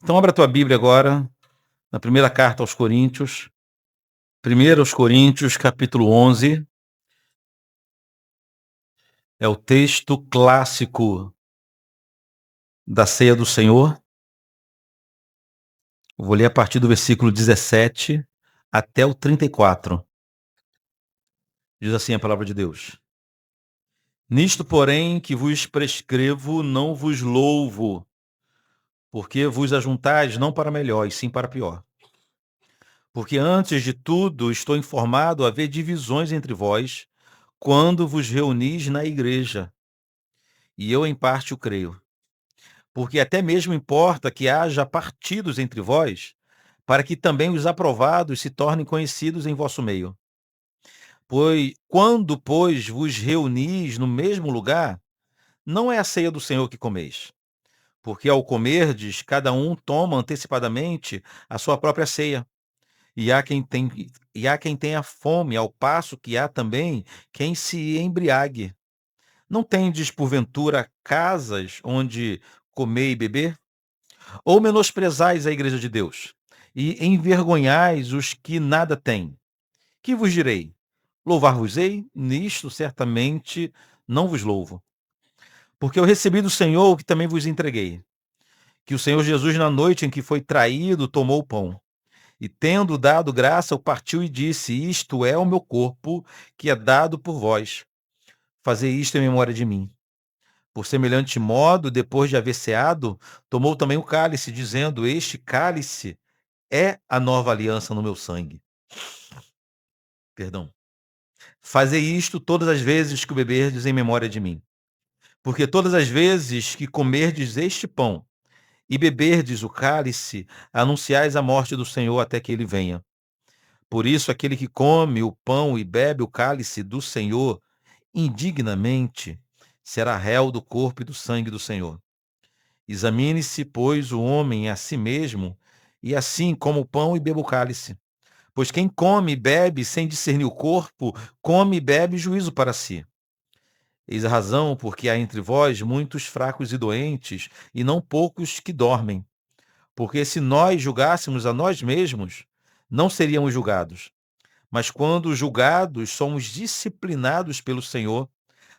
Então abra a tua Bíblia agora, na primeira carta aos Coríntios, 1 aos Coríntios, capítulo 11, é o texto clássico da Ceia do Senhor. Eu vou ler a partir do versículo 17 até o 34. Diz assim a palavra de Deus. Nisto, porém, que vos prescrevo, não vos louvo, porque vos ajuntais não para melhor, e sim para pior. Porque antes de tudo estou informado haver divisões entre vós, quando vos reunis na igreja. E eu em parte o creio. Porque até mesmo importa que haja partidos entre vós, para que também os aprovados se tornem conhecidos em vosso meio. Pois vos reunis no mesmo lugar, não é a ceia do Senhor que comeis. Porque ao comerdes, cada um toma antecipadamente a sua própria ceia. E há quem tenha fome, ao passo que há também quem se embriague. Não tendes, porventura, casas onde comer e beber? Ou menosprezais a igreja de Deus, e envergonhais os que nada têm? Que vos direi? Louvar-vos-ei? Nisto certamente não vos louvo. Porque eu recebi do Senhor o que também vos entreguei. Que o Senhor Jesus, na noite em que foi traído, tomou o pão. E tendo dado graça, o partiu e disse: Isto é o meu corpo, que é dado por vós. Fazei isto em memória de mim. Por semelhante modo, depois de haver ceado, tomou também o cálice, dizendo: Este cálice é a nova aliança no meu sangue. Perdão. Fazei isto todas as vezes que o beberdes em memória de mim. Porque todas as vezes que comerdes este pão e beberdes o cálice, anunciais a morte do Senhor até que ele venha. Por isso, aquele que come o pão e bebe o cálice do Senhor indignamente será réu do corpo e do sangue do Senhor. Examine-se, pois, o homem a si mesmo, e assim coma o pão e beba o cálice. Pois quem come e bebe sem discernir o corpo, come e bebe juízo para si. Eis a razão porque há entre vós muitos fracos e doentes, e não poucos que dormem. Porque se nós julgássemos a nós mesmos, não seríamos julgados. Mas quando julgados, somos disciplinados pelo Senhor,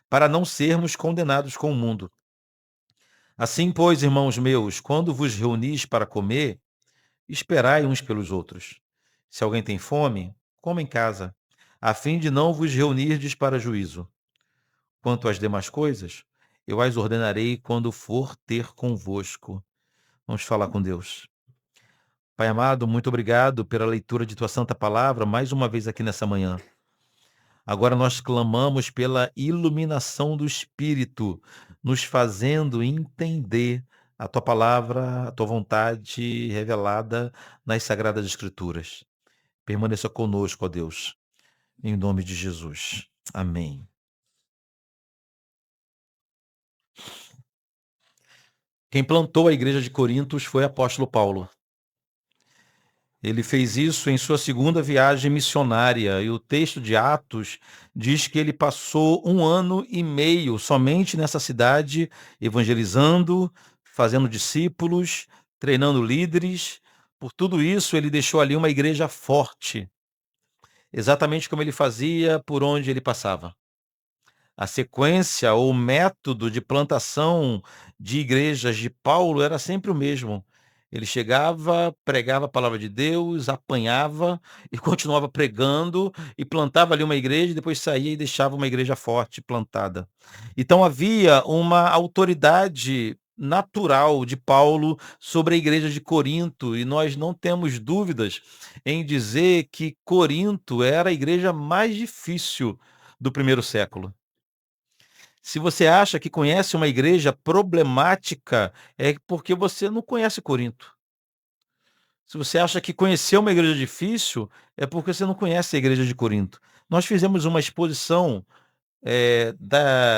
para não sermos condenados com o mundo. Assim, pois, irmãos meus, quando vos reunis para comer, esperai uns pelos outros. Se alguém tem fome, coma em casa, a fim de não vos reunirdes para juízo. Quanto às demais coisas, eu as ordenarei quando for ter convosco. Vamos falar com Deus. Pai amado, muito obrigado pela leitura de tua santa palavra mais uma vez aqui nessa manhã. Agora nós clamamos pela iluminação do Espírito, nos fazendo entender a tua palavra, a tua vontade revelada nas Sagradas Escrituras. Permaneça conosco, ó Deus, em nome de Jesus. Amém. Quem plantou a igreja de Corintos foi o apóstolo Paulo. Ele fez isso em sua segunda viagem missionária, e o texto de Atos diz que ele passou 1 ano e meio somente nessa cidade, evangelizando, fazendo discípulos, treinando líderes. Por tudo isso, ele deixou ali uma igreja forte, exatamente como ele fazia por onde ele passava. A sequência ou método de plantação de igrejas de Paulo era sempre o mesmo. Ele chegava, pregava a palavra de Deus, apanhava e continuava pregando e plantava ali uma igreja, e depois saía e deixava uma igreja forte plantada. Então havia uma autoridade natural de Paulo sobre a igreja de Corinto, e nós não temos dúvidas em dizer que Corinto era a igreja mais difícil do primeiro século. Se você acha que conhece uma igreja problemática, é porque você não conhece Corinto. Se você acha que conheceu uma igreja difícil, é porque você não conhece a igreja de Corinto. Nós fizemos uma exposição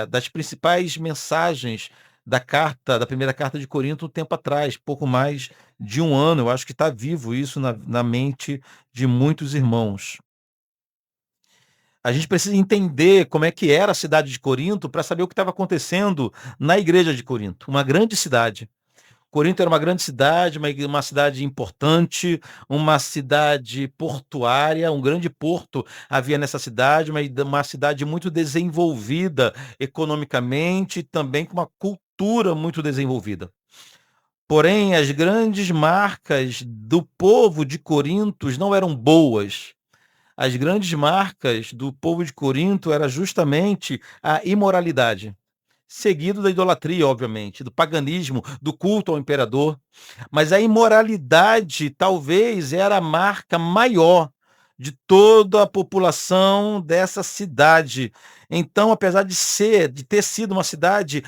das principais mensagens da primeira carta de Corinto um tempo atrás, pouco mais de 1 ano. Eu acho que está vivo isso na mente de muitos irmãos. A gente precisa entender como é que era a cidade de Corinto para saber o que estava acontecendo na igreja de Corinto, uma grande cidade, Corinto era uma grande cidade, uma cidade importante, uma cidade portuária, um grande porto havia nessa cidade, uma cidade muito desenvolvida economicamente e também com uma cultura muito desenvolvida. Porém, as grandes marcas do povo de Corintos não eram boas. As grandes marcas do povo de Corinto era justamente a imoralidade, seguido da idolatria, obviamente, do paganismo, do culto ao imperador. Mas a imoralidade talvez era a marca maior de toda a população dessa cidade. Então, apesar de ter sido uma cidade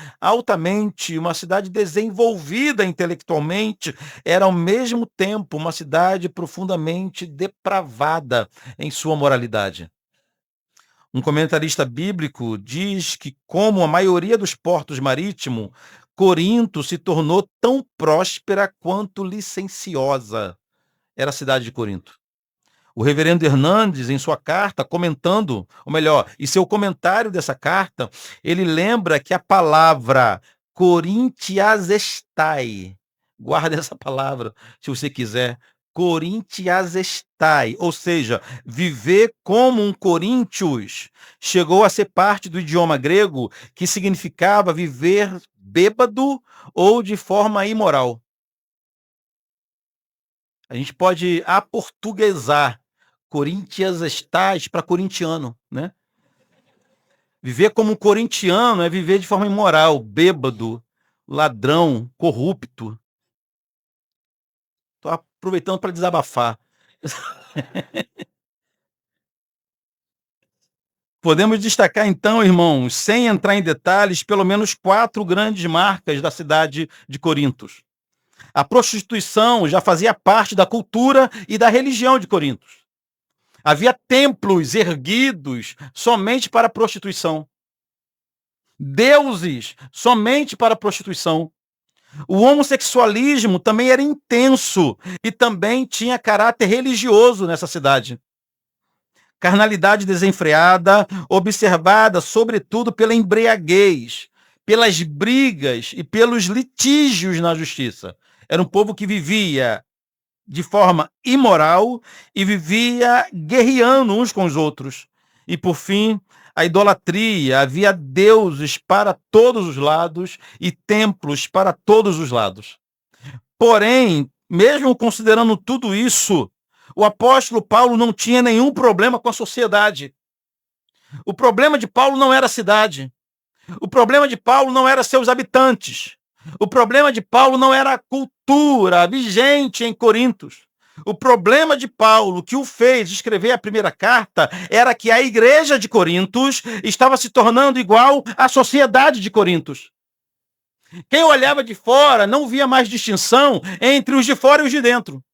desenvolvida intelectualmente, era ao mesmo tempo uma cidade profundamente depravada em sua moralidade. Um comentarista bíblico diz que, como a maioria dos portos marítimos, Corinto se tornou tão próspera quanto licenciosa. Era a cidade de Corinto. O reverendo Hernandes, em sua carta, comentando, ou melhor, em seu comentário dessa carta, ele lembra que a palavra Corintiasestai, guarde essa palavra se você quiser, Corintiasestai, ou seja, viver como um coríntios, chegou a ser parte do idioma grego que significava viver bêbado ou de forma imoral. A gente pode aportuguesar Corinthians estás para corintiano, né? Viver como um corintiano é viver de forma imoral, bêbado, ladrão, corrupto. Estou aproveitando para desabafar. Podemos destacar então, irmãos, sem entrar em detalhes, pelo menos 4 grandes marcas da cidade de Corintos. A prostituição já fazia parte da cultura e da religião de Corintos. Havia templos erguidos somente para a prostituição. Deuses somente para a prostituição. O homossexualismo também era intenso e também tinha caráter religioso nessa cidade. Carnalidade desenfreada, observada sobretudo pela embriaguez, pelas brigas e pelos litígios na justiça. Era um povo que vivia de forma imoral e vivia guerreando uns com os outros. E, por fim, a idolatria. Havia deuses para todos os lados e templos para todos os lados. Porém, mesmo considerando tudo isso, o apóstolo Paulo não tinha nenhum problema com a sociedade. O problema de Paulo não era a cidade. O problema de Paulo não era seus habitantes. O problema de Paulo não era a cultura vigente em Corintos. O problema de Paulo, que o fez escrever a primeira carta, era que a igreja de Corintos estava se tornando igual à sociedade de Corintos. Quem olhava de fora não via mais distinção entre os de fora e os de dentro.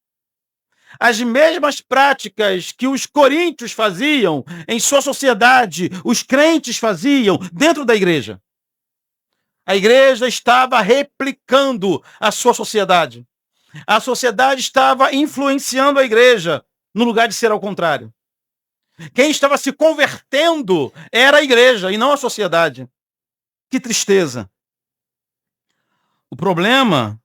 As mesmas práticas que os coríntios faziam em sua sociedade, os crentes faziam dentro da igreja. A igreja estava replicando a sua sociedade. A sociedade estava influenciando a igreja, no lugar de ser ao contrário. Quem estava se convertendo era a igreja e não a sociedade. Que tristeza. O problema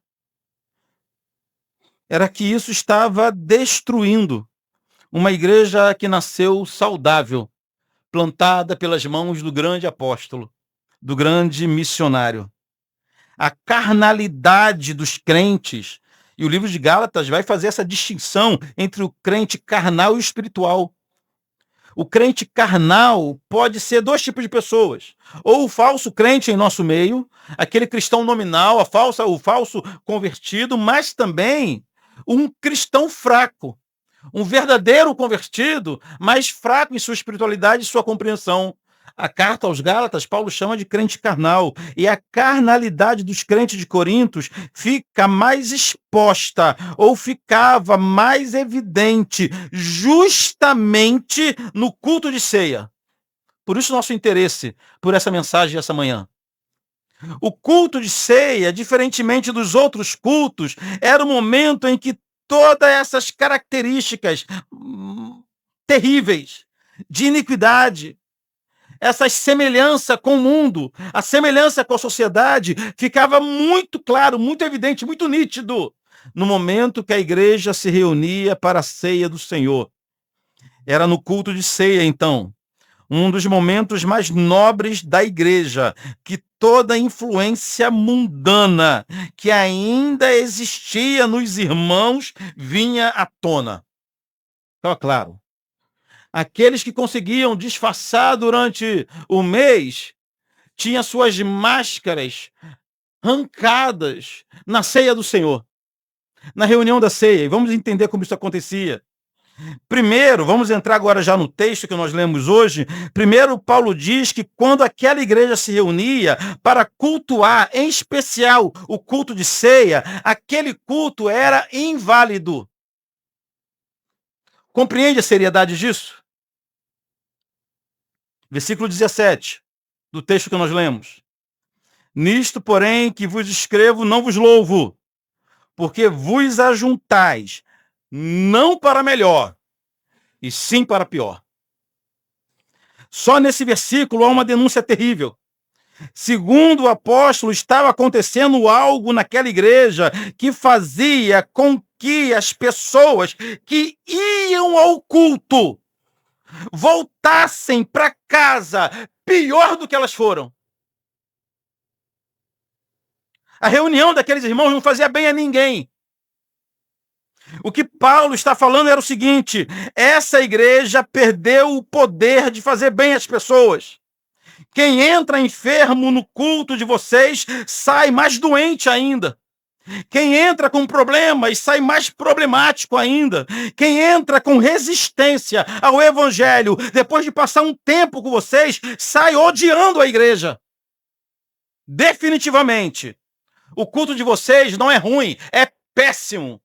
era que isso estava destruindo uma igreja que nasceu saudável, plantada pelas mãos do grande apóstolo, do grande missionário. A carnalidade dos crentes, e o livro de Gálatas vai fazer essa distinção entre o crente carnal e o espiritual. O crente carnal pode ser 2 tipos de pessoas. Ou o falso crente em nosso meio, aquele cristão nominal, o falso convertido, mas também um cristão fraco. Um verdadeiro convertido, mas fraco em sua espiritualidade e sua compreensão. A carta aos Gálatas, Paulo chama de crente carnal. E a carnalidade dos crentes de Corintos fica mais exposta, ou ficava mais evidente, justamente no culto de ceia. Por isso, nosso interesse por essa mensagem essa manhã. O culto de ceia, diferentemente dos outros cultos, era o momento em que todas essas características terríveis de iniquidade, essa semelhança com o mundo, a semelhança com a sociedade, ficava muito claro, muito evidente, muito nítido, no momento que a igreja se reunia para a ceia do Senhor. Era no culto de ceia, então, um dos momentos mais nobres da igreja, que toda influência mundana que ainda existia nos irmãos vinha à tona. Então, claro, aqueles que conseguiam disfarçar durante o mês tinham suas máscaras arrancadas na ceia do Senhor, na reunião da ceia. E vamos entender como isso acontecia. Primeiro, vamos entrar agora já no texto que nós lemos hoje. Primeiro, Paulo diz que quando aquela igreja se reunia para cultuar, em especial o culto de ceia, aquele culto era inválido. Compreende a seriedade disso? Versículo 17 do texto que nós lemos. Nisto, porém, que vos escrevo, não vos louvo, porque vos ajuntais, não para melhor, e sim para pior. Só nesse versículo há uma denúncia terrível. Segundo o apóstolo, estava acontecendo algo naquela igreja que fazia com que as pessoas que iam ao culto voltassem para casa pior do que elas foram. A reunião daqueles irmãos não fazia bem a ninguém. O que Paulo está falando era o seguinte: essa igreja perdeu o poder de fazer bem às pessoas. Quem entra enfermo no culto de vocês sai mais doente ainda. Quem entra com problemas sai mais problemático ainda. Quem entra com resistência ao evangelho, depois de passar um tempo com vocês, sai odiando a igreja. Definitivamente. O culto de vocês não é ruim, é péssimo.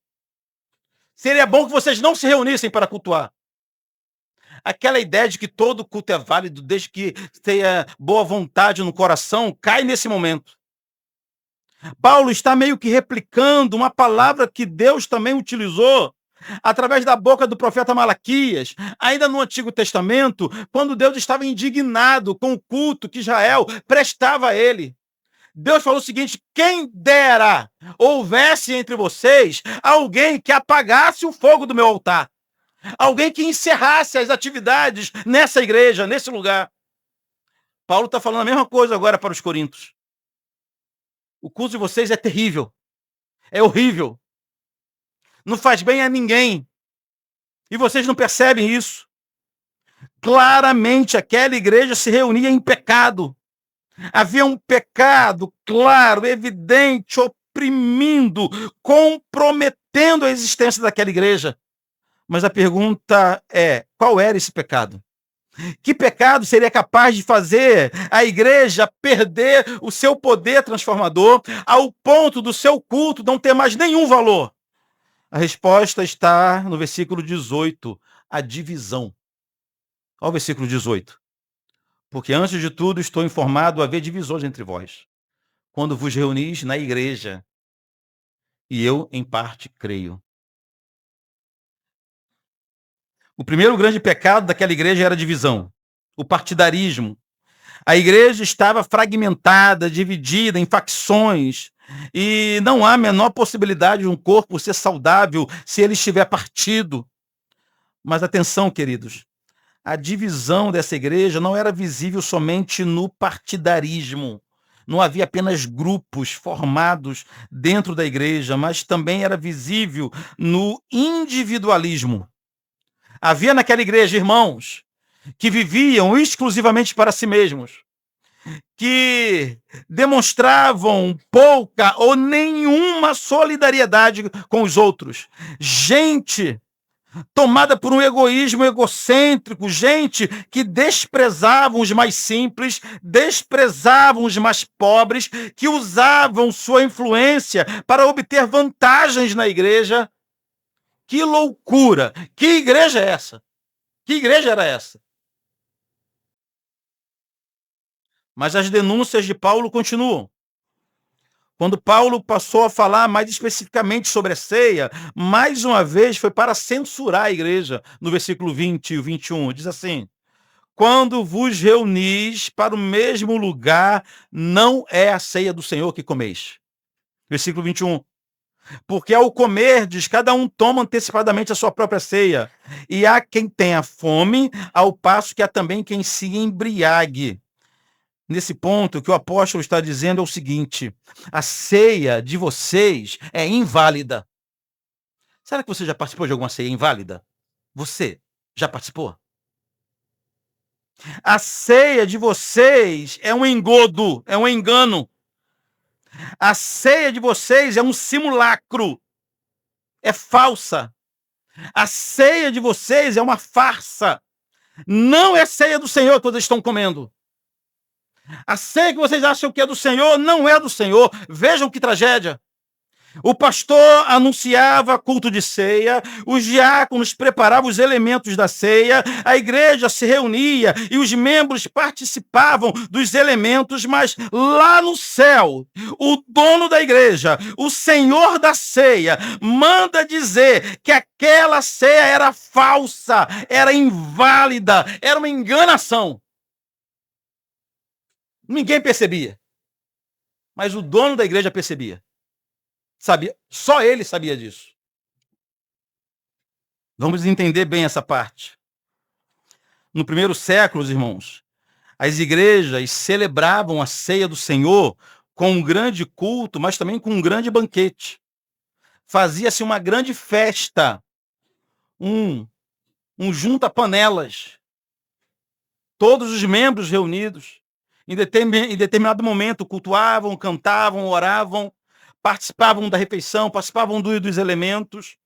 Seria bom que vocês não se reunissem para cultuar. Aquela ideia de que todo culto é válido, desde que tenha boa vontade no coração, cai nesse momento. Paulo está meio que replicando uma palavra que Deus também utilizou através da boca do profeta Malaquias, ainda no Antigo Testamento, quando Deus estava indignado com o culto que Israel prestava a ele. Deus falou o seguinte: quem dera houvesse entre vocês alguém que apagasse o fogo do meu altar. Alguém que encerrasse as atividades nessa igreja, nesse lugar. Paulo está falando a mesma coisa agora para os coríntios. O culto de vocês é terrível. É horrível. Não faz bem a ninguém. E vocês não percebem isso. Claramente, aquela igreja se reunia em pecado. Havia um pecado claro, evidente, oprimindo, comprometendo a existência daquela igreja. Mas a pergunta é: qual era esse pecado? Que pecado seria capaz de fazer a igreja perder o seu poder transformador ao ponto do seu culto não ter mais nenhum valor? A resposta está no versículo 18, a divisão. Olha o versículo 18. Porque antes de tudo estou informado a haver divisões entre vós, quando vos reunis na igreja, e eu em parte creio. O primeiro grande pecado daquela igreja era a divisão, o partidarismo. A igreja estava fragmentada, dividida em facções, e não há a menor possibilidade de um corpo ser saudável se ele estiver partido. Mas atenção, queridos, a divisão dessa igreja não era visível somente no partidarismo. Não havia apenas grupos formados dentro da igreja, mas também era visível no individualismo. Havia naquela igreja irmãos que viviam exclusivamente para si mesmos, que demonstravam pouca ou nenhuma solidariedade com os outros. Gente tomada por um egoísmo egocêntrico, gente que desprezavam os mais simples, desprezavam os mais pobres, que usavam sua influência para obter vantagens na igreja. Que loucura! Que igreja é essa? Que igreja era essa? Mas as denúncias de Paulo continuam. Quando Paulo passou a falar mais especificamente sobre a ceia, mais uma vez foi para censurar a igreja, no versículo 20 e 21. Diz assim: quando vos reunis para o mesmo lugar, não é a ceia do Senhor que comeis. Versículo 21. Porque ao comerdes, cada um toma antecipadamente a sua própria ceia. E há quem tenha fome, ao passo que há também quem se embriague. Nesse ponto, o que o apóstolo está dizendo é o seguinte: a ceia de vocês é inválida. Será que você já participou de alguma ceia inválida? Você já participou? A ceia de vocês é um engodo, é um engano. A ceia de vocês é um simulacro, é falsa. A ceia de vocês é uma farsa. Não é ceia do Senhor que vocês estão comendo. A ceia que vocês acham que é do Senhor não é do Senhor. Vejam que tragédia. O pastor anunciava culto de ceia, os diáconos preparavam os elementos da ceia, a igreja se reunia e os membros participavam dos elementos, mas lá no céu, o dono da igreja, o Senhor da ceia, manda dizer que aquela ceia era falsa, era inválida, era uma enganação. Ninguém percebia, mas o dono da igreja percebia. Sabia, só ele sabia disso. Vamos entender bem essa parte. No primeiro século, irmãos, as igrejas celebravam a ceia do Senhor com um grande culto, mas também com um grande banquete. Fazia-se uma grande festa, um junta-panelas, todos os membros reunidos, em determinado momento, cultuavam, cantavam, oravam, participavam da refeição, participavam dos elementos.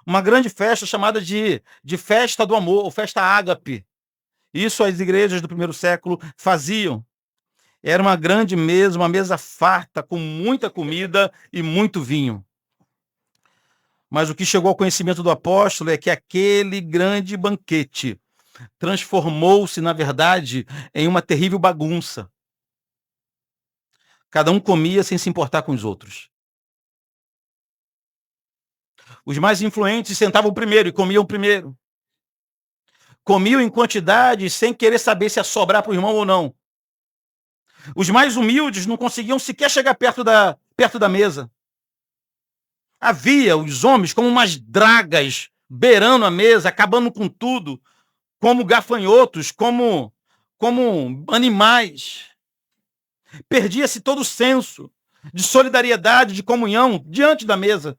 Uma grande festa chamada de festa do amor, ou festa ágape. Isso as igrejas do primeiro século faziam. Era uma grande mesa, uma mesa farta, com muita comida e muito vinho. Mas o que chegou ao conhecimento do apóstolo é que aquele grande banquete transformou-se, na verdade, em uma terrível bagunça. Cada um comia sem se importar com os outros. Os mais influentes sentavam primeiro e comiam primeiro. Comiam em quantidade sem querer saber se ia sobrar para o irmão ou não. Os mais humildes não conseguiam sequer chegar perto da mesa. Havia os homens como umas dragas beirando a mesa, acabando com tudo, como gafanhotos, como animais. Perdia-se todo o senso de solidariedade, de comunhão diante da mesa.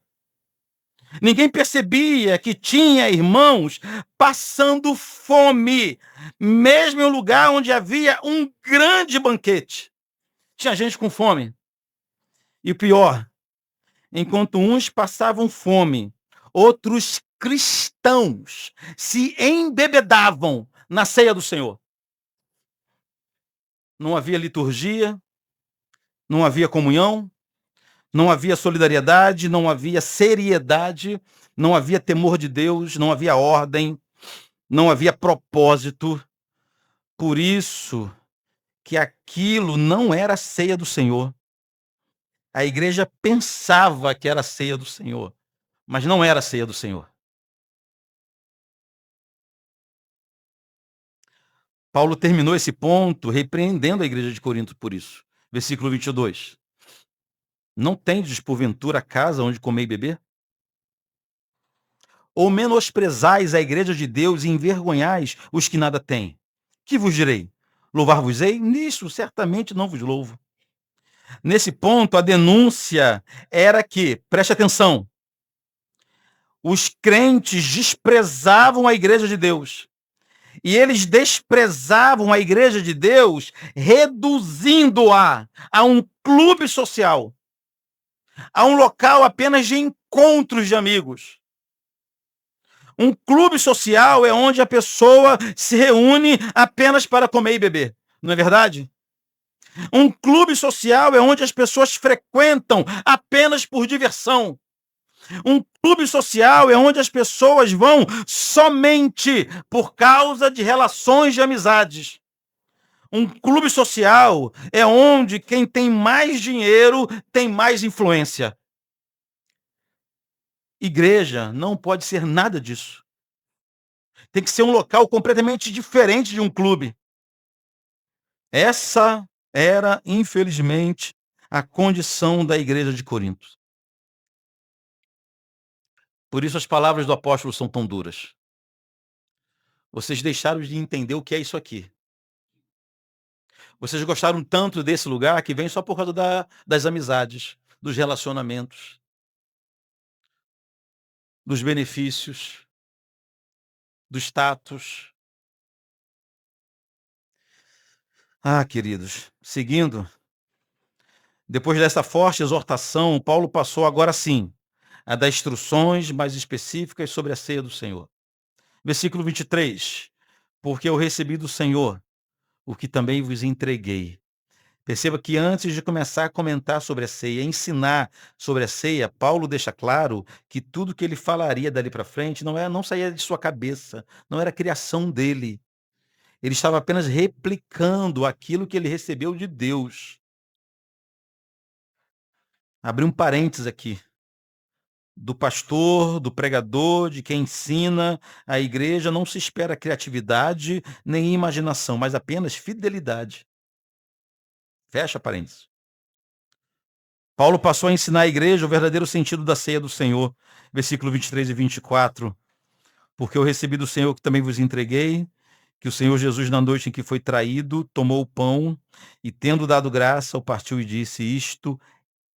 Ninguém percebia que tinha irmãos passando fome, mesmo em um lugar onde havia um grande banquete. Tinha gente com fome. E o pior, enquanto uns passavam fome, outros cristãos se embebedavam na ceia do Senhor. Não havia liturgia, não havia comunhão, não havia solidariedade, não havia seriedade, não havia temor de Deus, não havia ordem, não havia propósito. Por isso que aquilo não era a ceia do Senhor. A igreja pensava que era a ceia do Senhor, mas não era a ceia do Senhor. Paulo terminou esse ponto repreendendo a igreja de Corinto por isso. Versículo 22. Não tendes, porventura, casa onde comer e beber? Ou menosprezais a igreja de Deus e envergonhais os que nada têm? Que vos direi? Louvar-vos-ei? Nisso certamente não vos louvo. Nesse ponto, a denúncia era que, preste atenção, os crentes desprezavam a igreja de Deus. E eles desprezavam a igreja de Deus, reduzindo-a a um clube social, a um local apenas de encontros de amigos. Um clube social é onde a pessoa se reúne apenas para comer e beber. Não é verdade? Um clube social é onde as pessoas frequentam apenas por diversão. Um clube social é onde as pessoas vão somente por causa de relações de amizades. Um clube social é onde quem tem mais dinheiro tem mais influência. Igreja não pode ser nada disso. Tem que ser um local completamente diferente de um clube. Essa era, infelizmente, a condição da igreja de Corinto. Por isso as palavras do apóstolo são tão duras. Vocês deixaram de entender o que é isso aqui. Vocês gostaram tanto desse lugar que vem só por causa das amizades, dos relacionamentos, dos benefícios, do status. Queridos, seguindo, depois dessa forte exortação, Paulo passou agora sim a dar instruções mais específicas sobre a ceia do Senhor. Versículo 23. Porque eu recebi do Senhor o que também vos entreguei. Perceba que antes de começar a comentar sobre a ceia, ensinar sobre a ceia, Paulo deixa claro que tudo que ele falaria dali para frente não saía de sua cabeça, não era criação dele. Ele estava apenas replicando aquilo que ele recebeu de Deus. Abri um parênteses aqui. Do pastor, do pregador, de quem ensina a igreja, não se espera criatividade nem imaginação, mas apenas fidelidade. Fecha parênteses. Paulo passou a ensinar à igreja o verdadeiro sentido da ceia do Senhor. Versículo 23 e 24. Porque eu recebi do Senhor que também vos entreguei, que o Senhor Jesus, na noite em que foi traído, tomou o pão e, tendo dado graça, o partiu e disse: Isto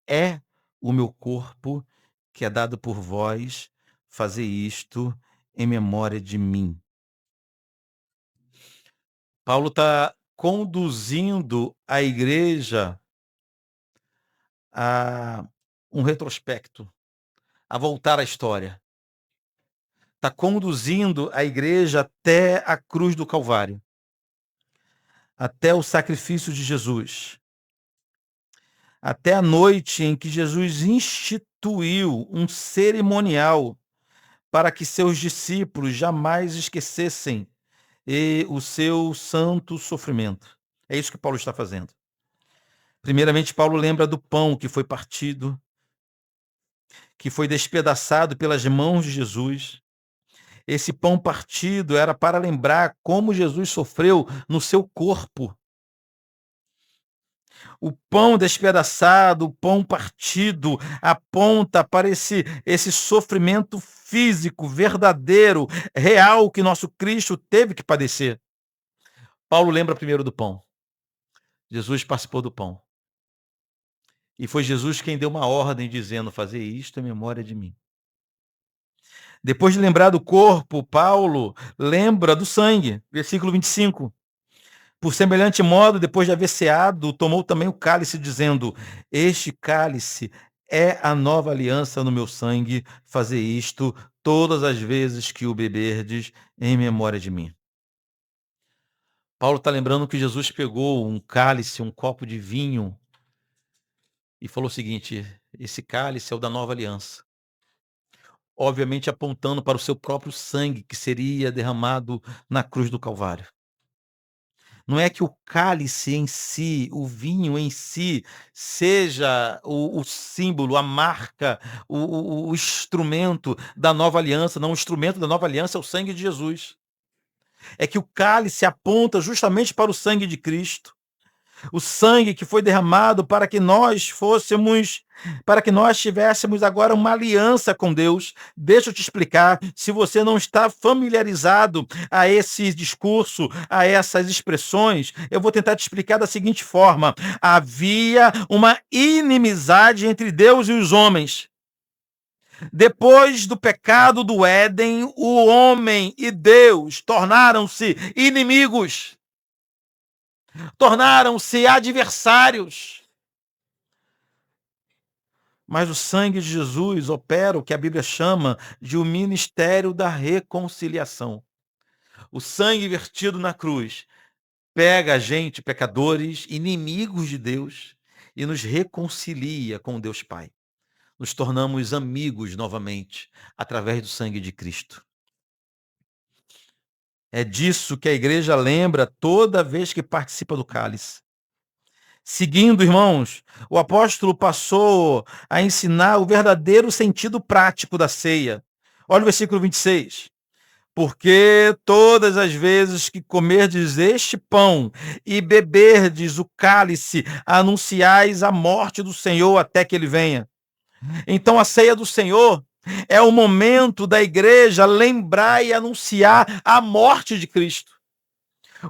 é o meu corpo, que é dado por vós, fazei isto em memória de mim. Paulo está conduzindo a igreja a um retrospecto, a voltar à história. Está conduzindo a igreja até a cruz do Calvário, até o sacrifício de Jesus, até a noite em que Jesus instituiu um cerimonial para que seus discípulos jamais esquecessem o seu santo sofrimento. É isso que Paulo está fazendo. Primeiramente, Paulo lembra do pão que foi partido, que foi despedaçado pelas mãos de Jesus. Esse pão partido era para lembrar como Jesus sofreu no seu corpo. O pão despedaçado, o pão partido, aponta para esse sofrimento físico, verdadeiro, real, que nosso Cristo teve que padecer. Paulo lembra primeiro do pão. Jesus participou do pão. E foi Jesus quem deu uma ordem dizendo: fazer isto em memória de mim. Depois de lembrar do corpo, Paulo lembra do sangue. Versículo 25. Por semelhante modo, depois de haver ceado, tomou também o cálice, dizendo: Este cálice é a nova aliança no meu sangue. Fazer isto todas as vezes que o beberdes em memória de mim. Paulo está lembrando que Jesus pegou um cálice, um copo de vinho, e falou o seguinte: esse cálice é o da nova aliança. Obviamente apontando para o seu próprio sangue que seria derramado na cruz do Calvário. Não é que o cálice em si, o vinho em si, seja o símbolo, a marca, o instrumento da nova aliança. Não, o instrumento da nova aliança é o sangue de Jesus. É que o cálice aponta justamente para o sangue de Cristo. O sangue que foi derramado para que nós tivéssemos agora uma aliança com Deus. Deixa eu te explicar, se você não está familiarizado a esse discurso, a essas expressões, eu vou tentar te explicar da seguinte forma: havia uma inimizade entre Deus e os homens. Depois do pecado do Éden, o homem e Deus tornaram-se inimigos. Tornaram-se adversários. Mas o sangue de Jesus opera o que a Bíblia chama de o ministério da reconciliação. O sangue vertido na cruz pega a gente, pecadores, inimigos de Deus, e nos reconcilia com Deus Pai. Nos tornamos amigos novamente através do sangue de Cristo. É disso que a igreja lembra toda vez que participa do cálice. Seguindo, irmãos, o apóstolo passou a ensinar o verdadeiro sentido prático da ceia. Olha o versículo 26. Porque todas as vezes que comerdes este pão e beberdes o cálice, anunciais a morte do Senhor até que ele venha. Então a ceia do Senhor é o momento da igreja lembrar e anunciar a morte de Cristo.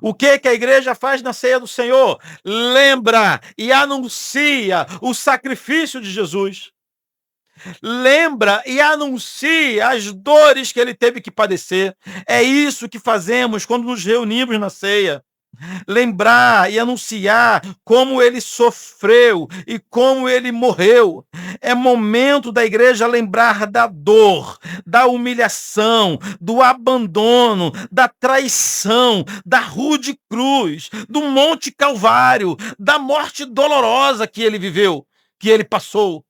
O que a igreja faz na ceia do Senhor? Lembra e anuncia o sacrifício de Jesus. Lembra e anuncia as dores que ele teve que padecer. É isso que fazemos quando nos reunimos na ceia. Lembrar e anunciar como ele sofreu e como ele morreu. É momento da igreja lembrar da dor, da humilhação, do abandono, da traição, da rude cruz, do Monte Calvário, da morte dolorosa que ele viveu, que ele passou.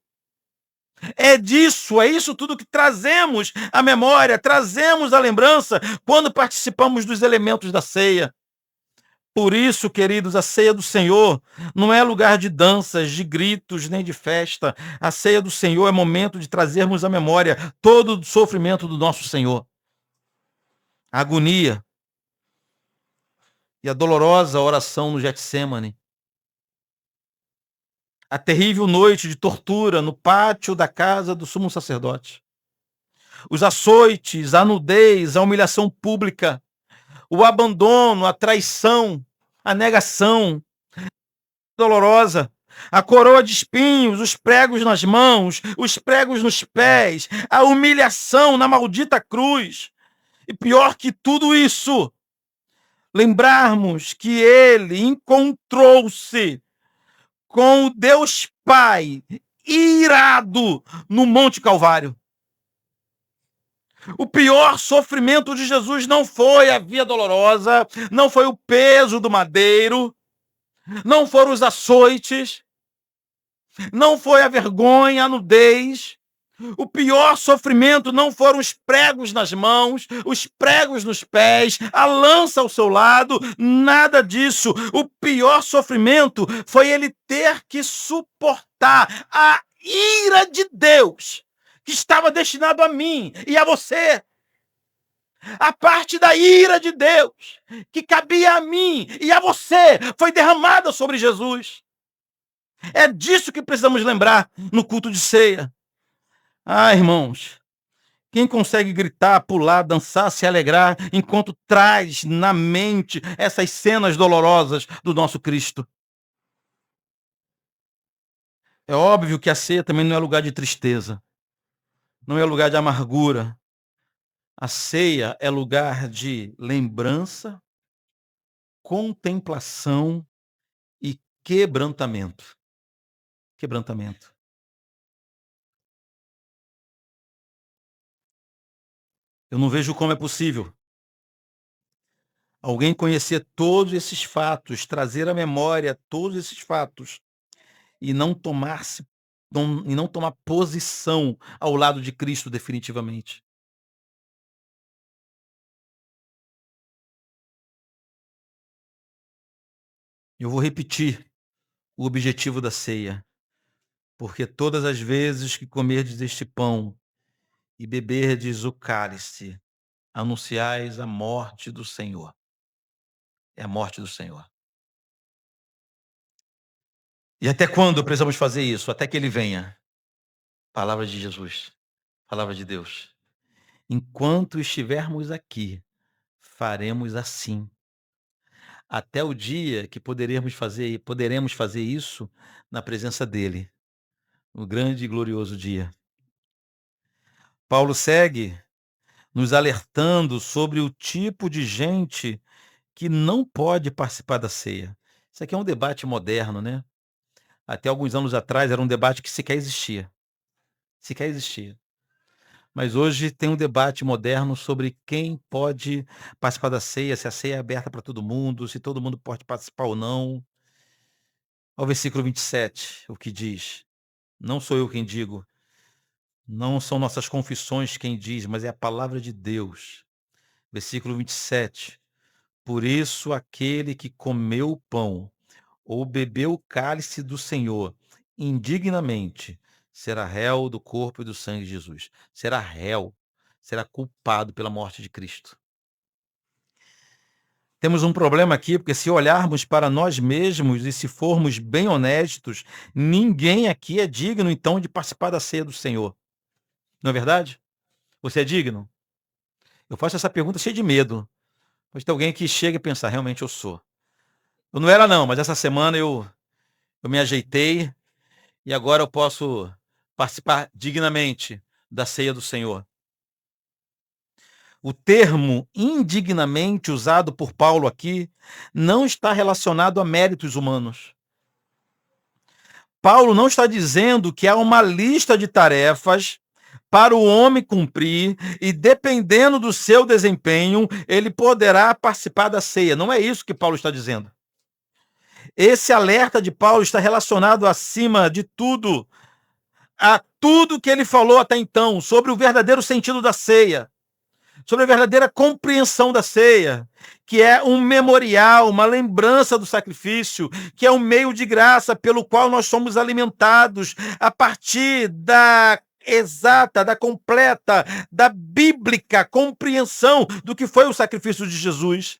É disso, é isso tudo que trazemos à memória, trazemos à lembrança quando participamos dos elementos da ceia. Por isso, queridos, a ceia do Senhor não é lugar de danças, de gritos, nem de festa. A ceia do Senhor é momento de trazermos à memória todo o sofrimento do nosso Senhor. A agonia e a dolorosa oração no Getsêmani. A terrível noite de tortura no pátio da casa do sumo sacerdote. Os açoites, a nudez, a humilhação pública, o abandono, a traição, a negação dolorosa, a coroa de espinhos, os pregos nas mãos, os pregos nos pés, a humilhação na maldita cruz. E pior que tudo isso, lembrarmos que ele encontrou-se com o Deus Pai irado no Monte Calvário. O pior sofrimento de Jesus não foi a via dolorosa, não foi o peso do madeiro, não foram os açoites, não foi a vergonha, a nudez. O pior sofrimento não foram os pregos nas mãos, os pregos nos pés, a lança ao seu lado, nada disso. O pior sofrimento foi ele ter que suportar a ira de Deus, que estava destinado a mim e a você. A parte da ira de Deus, que cabia a mim e a você, foi derramada sobre Jesus. É disso que precisamos lembrar no culto de ceia. Ah, irmãos, quem consegue gritar, pular, dançar, se alegrar, enquanto traz na mente essas cenas dolorosas do nosso Cristo? É óbvio que a ceia também não é lugar de tristeza, não é lugar de amargura. A ceia é lugar de lembrança, contemplação e quebrantamento. Quebrantamento. Eu não vejo como é possível alguém conhecer todos esses fatos, trazer à memória todos esses fatos e não tomar posição ao lado de Cristo definitivamente. Eu vou repetir o objetivo da ceia, porque todas as vezes que comerdes este pão e beberdes o cálice, anunciais a morte do Senhor. É a morte do Senhor. E até quando precisamos fazer isso? Até que ele venha. Palavra de Jesus, palavra de Deus. Enquanto estivermos aqui, faremos assim. Até o dia que poderemos fazer isso na presença dele, no grande e glorioso dia. Paulo segue nos alertando sobre o tipo de gente que não pode participar da ceia. Isso aqui é um debate moderno, né? Até alguns anos atrás era um debate que sequer existia. Sequer existia. Mas hoje tem um debate moderno sobre quem pode participar da ceia, se a ceia é aberta para todo mundo, se todo mundo pode participar ou não. Ao versículo 27, o que diz: não sou eu quem digo, não são nossas confissões quem diz, mas é a palavra de Deus. Versículo 27. Por isso aquele que comeu o pão ou bebeu o cálice do Senhor indignamente será réu do corpo e do sangue de Jesus. Será réu, será culpado pela morte de Cristo. Temos um problema aqui, porque se olharmos para nós mesmos e se formos bem honestos, ninguém aqui é digno, então, de participar da ceia do Senhor. Não é verdade? Você é digno? Eu faço essa pergunta cheio de medo. Pode ter alguém que chega e pensar, realmente eu sou. Eu não era não, mas essa semana eu me ajeitei e agora eu posso participar dignamente da ceia do Senhor. O termo indignamente usado por Paulo aqui não está relacionado a méritos humanos. Paulo não está dizendo que há uma lista de tarefas para o homem cumprir e, dependendo do seu desempenho, ele poderá participar da ceia. Não é isso que Paulo está dizendo. Esse alerta de Paulo está relacionado, acima de tudo, a tudo que ele falou até então sobre o verdadeiro sentido da ceia, sobre a verdadeira compreensão da ceia, que é um memorial, uma lembrança do sacrifício, que é um meio de graça pelo qual nós somos alimentados a partir da exata, da completa, da bíblica compreensão do que foi o sacrifício de Jesus.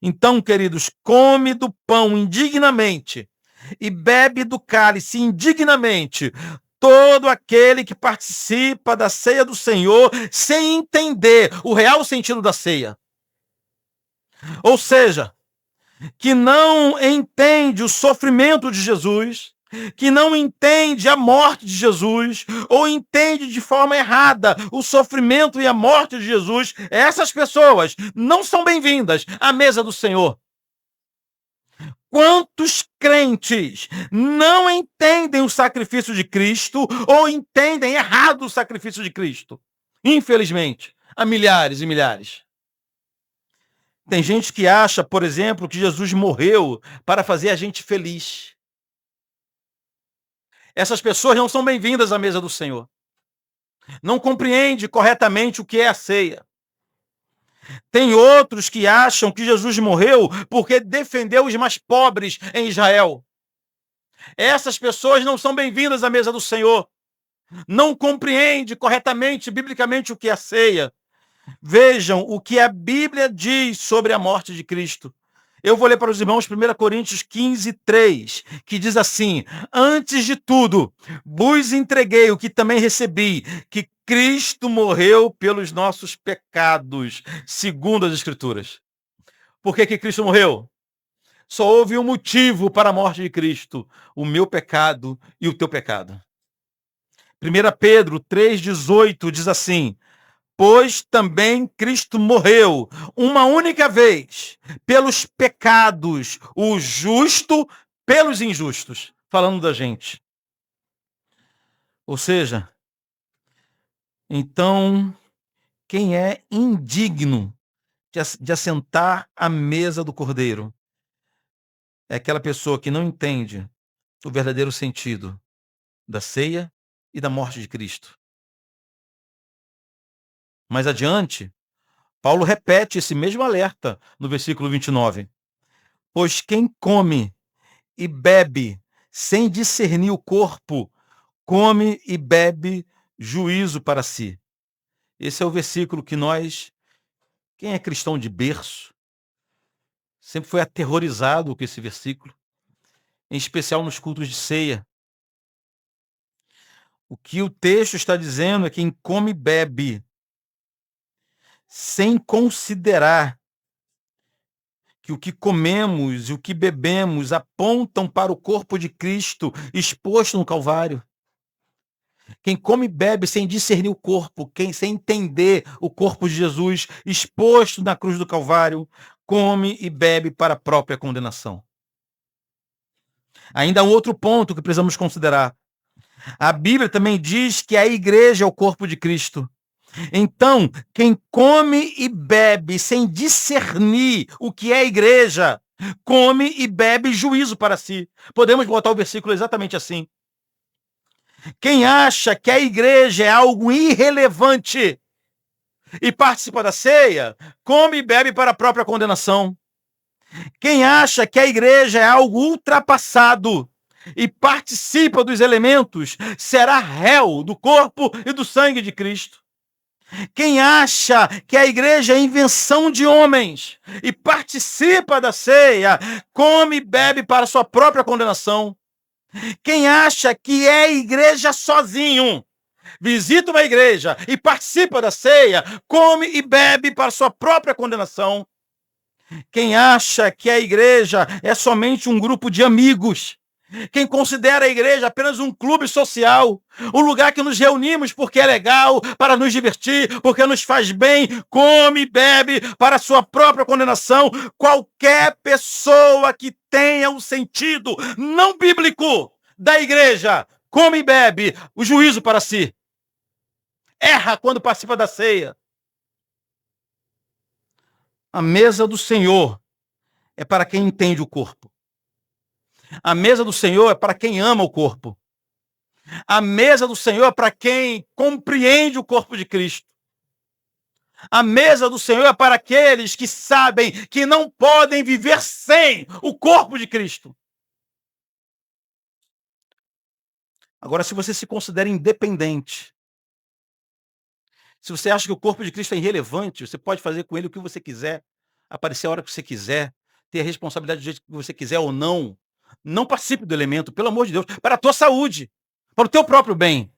Então, queridos, come do pão indignamente e bebe do cálice indignamente todo aquele que participa da ceia do Senhor sem entender o real sentido da ceia. Ou seja, que não entende o sofrimento de Jesus, que não entende a morte de Jesus, ou entende de forma errada o sofrimento e a morte de Jesus, essas pessoas não são bem-vindas à mesa do Senhor. Quantos crentes não entendem o sacrifício de Cristo ou entendem errado o sacrifício de Cristo? Infelizmente, há milhares e milhares. Tem gente que acha, por exemplo, que Jesus morreu para fazer a gente feliz. Essas pessoas não são bem-vindas à mesa do Senhor. Não compreende corretamente o que é a ceia. Tem outros que acham que Jesus morreu porque defendeu os mais pobres em Israel. Essas pessoas não são bem-vindas à mesa do Senhor. Não compreende corretamente, biblicamente, o que é a ceia. Vejam o que a Bíblia diz sobre a morte de Cristo. Eu vou ler para os irmãos 1 Coríntios 15, 3, que diz assim: antes de tudo, vos entreguei o que também recebi, que Cristo morreu pelos nossos pecados, segundo as Escrituras. Por que Cristo morreu? Só houve um motivo para a morte de Cristo: o meu pecado e o teu pecado. 1 Pedro 3,18 diz assim: pois também Cristo morreu uma única vez pelos pecados, o justo pelos injustos. Falando da gente. Ou seja, então, quem é indigno de assentar à mesa do Cordeiro é aquela pessoa que não entende o verdadeiro sentido da ceia e da morte de Cristo. Mais adiante, Paulo repete esse mesmo alerta no versículo 29. Pois quem come e bebe sem discernir o corpo, come e bebe juízo para si. Esse é o versículo que quem é cristão de berço, sempre foi aterrorizado com esse versículo, em especial nos cultos de ceia. O que o texto está dizendo é que quem come e bebe sem considerar que o que comemos e o que bebemos apontam para o corpo de Cristo exposto no Calvário. Quem come e bebe sem discernir o corpo, sem entender o corpo de Jesus exposto na cruz do Calvário, come e bebe para a própria condenação. Ainda há um outro ponto que precisamos considerar. A Bíblia também diz que a igreja é o corpo de Cristo. Então, quem come e bebe sem discernir o que é a igreja, come e bebe juízo para si. Podemos botar o versículo exatamente assim. Quem acha que a igreja é algo irrelevante e participa da ceia, come e bebe para a própria condenação. Quem acha que a igreja é algo ultrapassado e participa dos elementos, será réu do corpo e do sangue de Cristo. Quem acha que a igreja é invenção de homens e participa da ceia, come e bebe para sua própria condenação. Quem acha que é igreja sozinho, visita uma igreja e participa da ceia, come e bebe para sua própria condenação. Quem acha que a igreja é somente um grupo de amigos, quem considera a igreja apenas um clube social, um lugar que nos reunimos porque é legal, para nos divertir, porque nos faz bem, come e bebe para sua própria condenação. Qualquer pessoa que tenha um sentido não bíblico da igreja, come e bebe, o juízo para si. Erra quando participa da ceia. A mesa do Senhor é para quem entende o corpo. A mesa do Senhor é para quem ama o corpo. A mesa do Senhor é para quem compreende o corpo de Cristo. A mesa do Senhor é para aqueles que sabem que não podem viver sem o corpo de Cristo. Agora, se você se considera independente, se você acha que o corpo de Cristo é irrelevante, você pode fazer com ele o que você quiser, aparecer a hora que você quiser, ter a responsabilidade do jeito que você quiser ou não, não participe do elemento, pelo amor de Deus, para a tua saúde, para o teu próprio bem.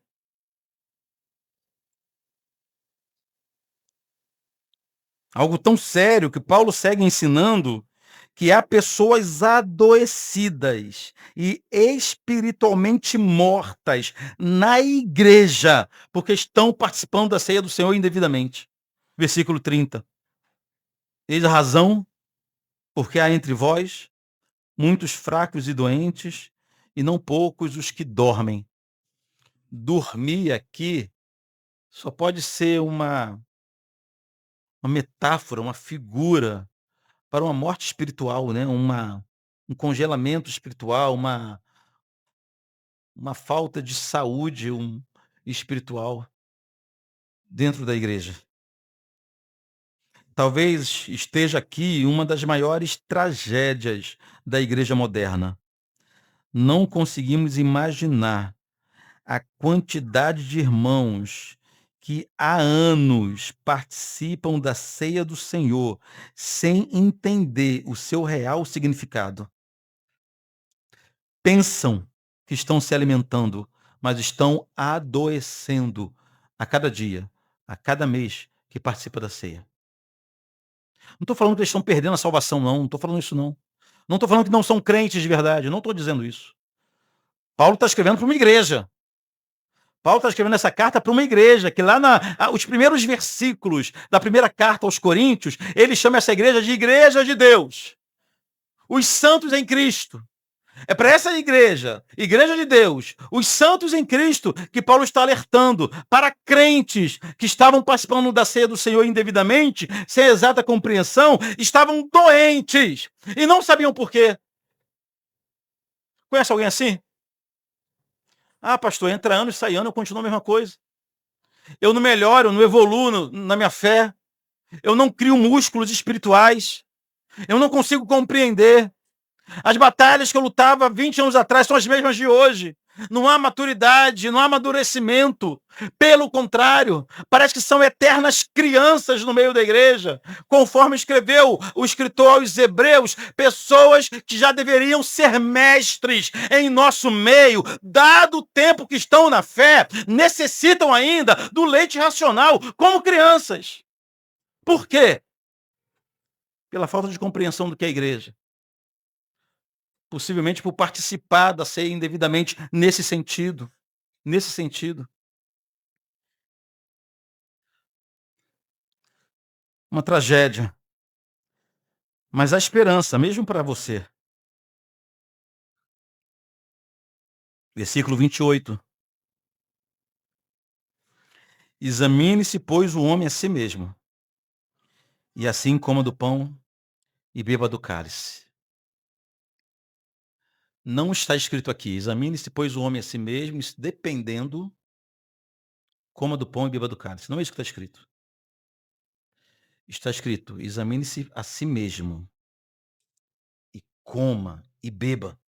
Algo tão sério que Paulo segue ensinando que há pessoas adoecidas e espiritualmente mortas na igreja, porque estão participando da ceia do Senhor indevidamente. Versículo 30. Eis a razão porque há entre vós muitos fracos e doentes, e não poucos os que dormem. Dormir aqui só pode ser uma metáfora, uma figura para uma morte espiritual, né? Um congelamento espiritual, uma falta de saúde espiritual dentro da igreja. Talvez esteja aqui uma das maiores tragédias da igreja moderna. Não conseguimos imaginar a quantidade de irmãos que há anos participam da ceia do Senhor sem entender o seu real significado. Pensam que estão se alimentando, mas estão adoecendo a cada dia, a cada mês que participa da ceia. Não estou falando que eles estão perdendo a salvação, não. Não estou falando isso, não. Não estou falando que não são crentes de verdade. Não estou dizendo isso. Paulo está escrevendo para uma igreja. Paulo está escrevendo essa carta para uma igreja, que lá os primeiros versículos da primeira carta aos Coríntios, ele chama essa igreja de igreja de Deus. Os santos em Cristo. É para essa igreja, igreja de Deus, os santos em Cristo, que Paulo está alertando para crentes que estavam participando da ceia do Senhor indevidamente, sem exata compreensão, estavam doentes e não sabiam por quê. Conhece alguém assim? Ah, pastor, entra ano e sai ano, eu continuo a mesma coisa. Eu não melhoro, não evoluo na minha fé. Eu não crio músculos espirituais. Eu não consigo compreender. As batalhas que eu lutava 20 anos atrás são as mesmas de hoje. Não há maturidade, não há amadurecimento. Pelo contrário, parece que são eternas crianças no meio da igreja. Conforme escreveu o escritor aos Hebreus, pessoas que já deveriam ser mestres em nosso meio, dado o tempo que estão na fé, necessitam ainda do leite racional, como crianças. Por quê? Pela falta de compreensão do que é a igreja. Possivelmente por participar da ceia indevidamente nesse sentido. Nesse sentido. Uma tragédia. Mas há esperança, mesmo para você. Versículo 28. Examine-se, pois, o homem a si mesmo, e assim coma do pão e beba do cálice. Não está escrito aqui, examine-se, pois, o homem a si mesmo, dependendo, coma do pão e beba do cálice. Não é isso que está escrito. Está escrito, examine-se a si mesmo, e coma e beba.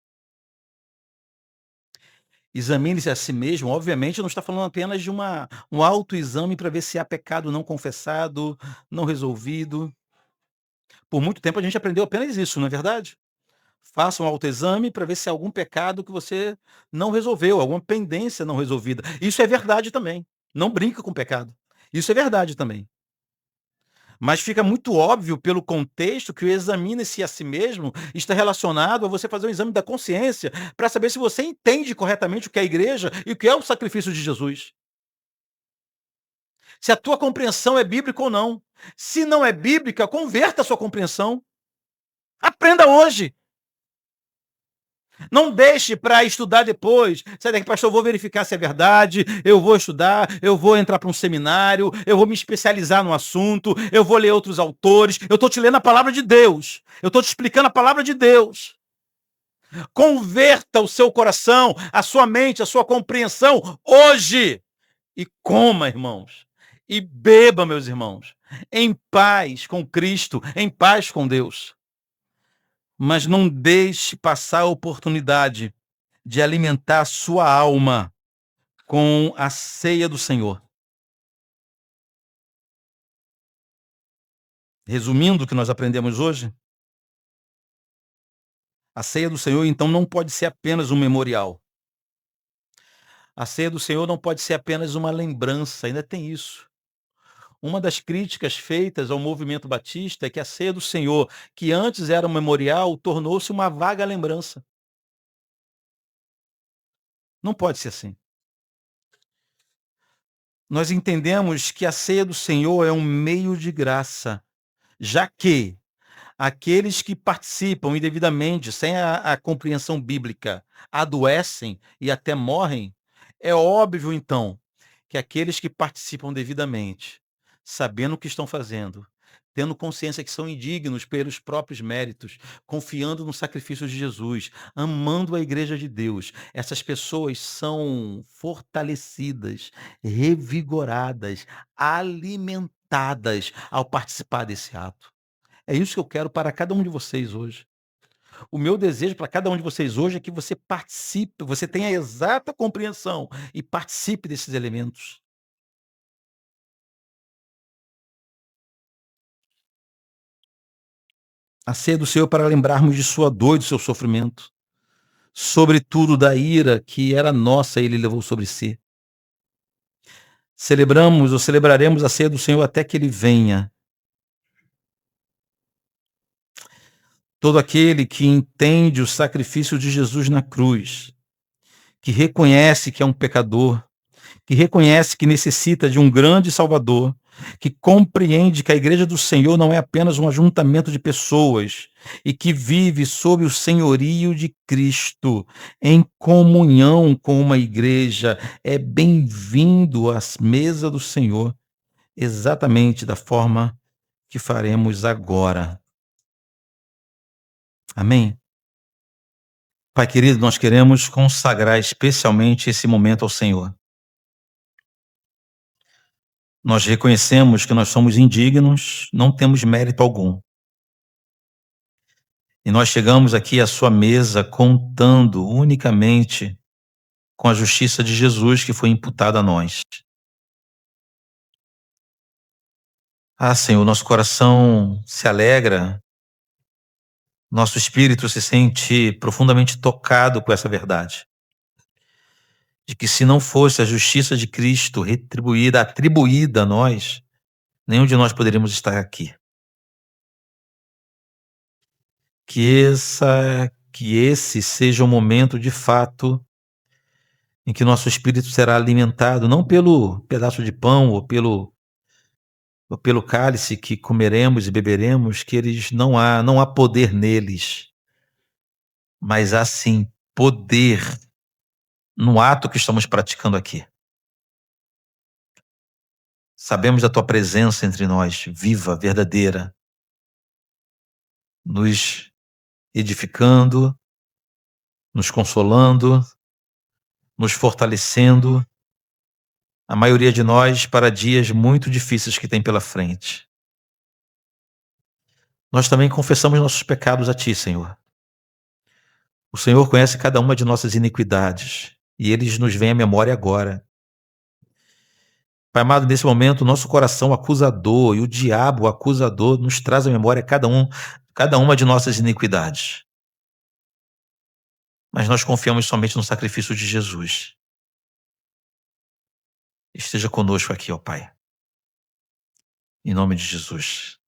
Examine-se a si mesmo, obviamente não está falando apenas de um autoexame para ver se há pecado não confessado, não resolvido. Por muito tempo a gente aprendeu apenas isso, não é verdade? Faça um autoexame para ver se há algum pecado que você não resolveu, alguma pendência não resolvida. Isso é verdade também. Não brinca com o pecado. Isso é verdade também. Mas fica muito óbvio pelo contexto que o examine-se a si mesmo está relacionado a você fazer um exame da consciência para saber se você entende corretamente o que é a igreja e o que é o sacrifício de Jesus. Se a tua compreensão é bíblica ou não. Se não é bíblica, converta a sua compreensão. Aprenda hoje. Não deixe para estudar depois. Sai daqui, pastor, eu vou verificar se é verdade, eu vou estudar, eu vou entrar para um seminário, eu vou me especializar no assunto, eu vou ler outros autores. Eu estou te lendo a palavra de Deus. Eu estou te explicando a palavra de Deus. Converta o seu coração, a sua mente, a sua compreensão hoje. E coma, irmãos. E beba, meus irmãos. Em paz com Cristo, em paz com Deus. Mas não deixe passar a oportunidade de alimentar a sua alma com a ceia do Senhor. Resumindo o que nós aprendemos hoje, a ceia do Senhor, então, não pode ser apenas um memorial. A ceia do Senhor não pode ser apenas uma lembrança, ainda tem isso. Uma das críticas feitas ao movimento batista é que a ceia do Senhor, que antes era um memorial, tornou-se uma vaga lembrança. Não pode ser assim. Nós entendemos que a ceia do Senhor é um meio de graça, já que aqueles que participam indevidamente, sem a compreensão bíblica, adoecem e até morrem. É óbvio, então, que aqueles que participam devidamente, sabendo o que estão fazendo, tendo consciência que são indignos pelos próprios méritos, confiando no sacrifício de Jesus, amando a igreja de Deus, essas pessoas são fortalecidas, revigoradas, alimentadas ao participar desse ato. É isso que eu quero para cada um de vocês hoje. O meu desejo para cada um de vocês hoje é que você participe, você tenha a exata compreensão e participe desses elementos. A ceia do Senhor para lembrarmos de sua dor e do seu sofrimento, sobretudo da ira que era nossa, ele levou sobre si. Celebramos ou celebraremos a ceia do Senhor até que ele venha. Todo aquele que entende o sacrifício de Jesus na cruz, que reconhece que é um pecador, que reconhece que necessita de um grande Salvador, que compreende que a igreja do Senhor não é apenas um ajuntamento de pessoas e que vive sob o senhorio de Cristo, em comunhão com uma igreja, é bem-vindo à mesa do Senhor, exatamente da forma que faremos agora. Amém? Pai querido, nós queremos consagrar especialmente esse momento ao Senhor. Nós reconhecemos que nós somos indignos, não temos mérito algum. E nós chegamos aqui à sua mesa contando unicamente com a justiça de Jesus que foi imputada a nós. Ah, Senhor, nosso coração se alegra, nosso espírito se sente profundamente tocado com essa verdade. De que se não fosse a justiça de Cristo retribuída, atribuída a nós, nenhum de nós poderíamos estar aqui. Que esse seja o momento de fato em que nosso espírito será alimentado, não pelo pedaço de pão ou pelo cálice que comeremos e beberemos, que eles não há poder neles, mas há sim poder no ato que estamos praticando aqui. Sabemos da tua presença entre nós, viva, verdadeira, nos edificando, nos consolando, nos fortalecendo, a maioria de nós para dias muito difíceis que tem pela frente. Nós também confessamos nossos pecados a ti, Senhor. O Senhor conhece cada uma de nossas iniquidades e eles nos vêm à memória agora. Pai amado, nesse momento, o nosso coração acusador e o diabo acusador nos traz à memória cada uma de nossas iniquidades. Mas nós confiamos somente no sacrifício de Jesus. Esteja conosco aqui, ó Pai. Em nome de Jesus.